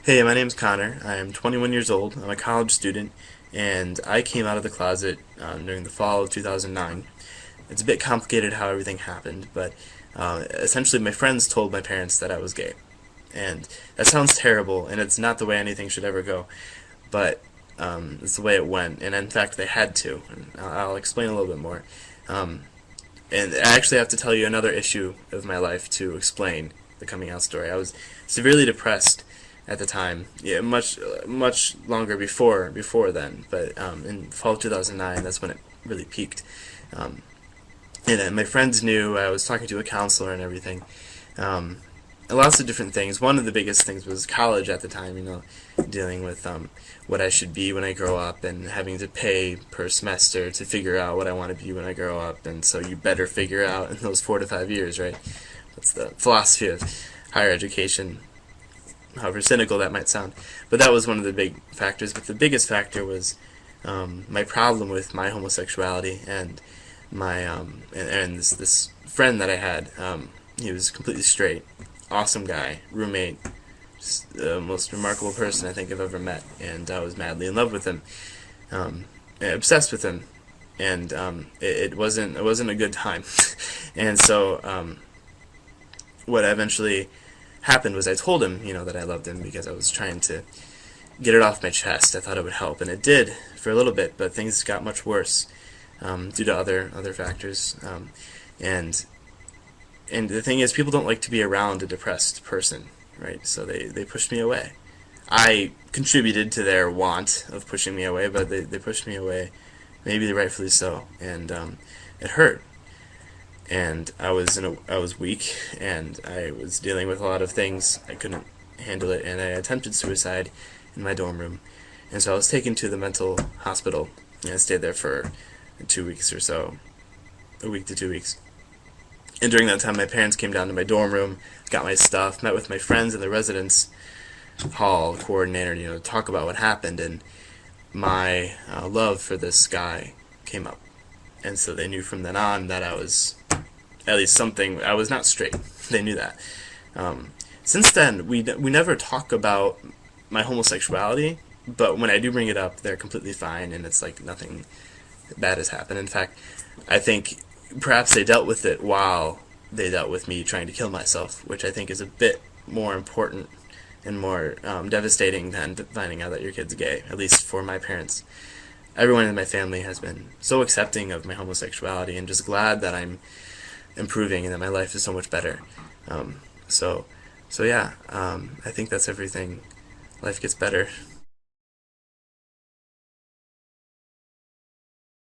Hey, my name's Connor. I am 21 years old. I'm a college student, and I came out of the closet during the fall of 2009. It's a bit complicated how everything happened, but essentially my friends told my parents that I was gay. And that sounds terrible, and it's not the way anything should ever go, but it's the way it went, and in fact they had to. And I'll explain a little bit more. Um, and I actually have to tell you another issue of my life to explain the coming out story. I was severely depressed at the time. Yeah, much longer before then, but in fall of 2009, that's when it really peaked. Um, and my friends knew. I was talking to a counselor and everything. Um, Lots of different things. One of the biggest things was college at the time, dealing with what I should be when I grow up and having to pay per semester to figure out what I want to be when I grow up. And so you better figure out in those 4 to 5 years, right? That's the philosophy of higher education, however cynical that might sound. But that was one of the big factors. But the biggest factor was my problem with my homosexuality and my and this friend that I had. He was completely straight, awesome guy, roommate, just the most remarkable person I think I've ever met, and I was madly in love with him, and obsessed with him, and it wasn't a good time, and so what eventually happened was I told him, that I loved him because I was trying to get it off my chest. I thought it would help, and it did for a little bit, but things got much worse due to other factors, and the thing is, people don't like to be around a depressed person, right? So they pushed me away. I contributed to their want of pushing me away, but they pushed me away, maybe rightfully so, and it hurt. And I was weak, and I was dealing with a lot of things. I couldn't handle it, and I attempted suicide in my dorm room. And so I was taken to the mental hospital, and I stayed there for 2 weeks or so, a week to 2 weeks. And during that time, my parents came down to my dorm room, got my stuff, met with my friends in the residence hall coordinator, to talk about what happened, and my love for this guy came up. And so they knew from then on that I was at least something. I was not straight. They knew that. Since then, we never talk about my homosexuality, but when I do bring it up, they're completely fine, and it's like nothing bad has happened. In fact, I think perhaps they dealt with it while they dealt with me trying to kill myself, which I think is a bit more important and more devastating than finding out that your kid's gay, at least for my parents. Everyone in my family has been so accepting of my homosexuality and just glad that I'm improving and that my life is so much better. So yeah, I think that's everything. Life gets better.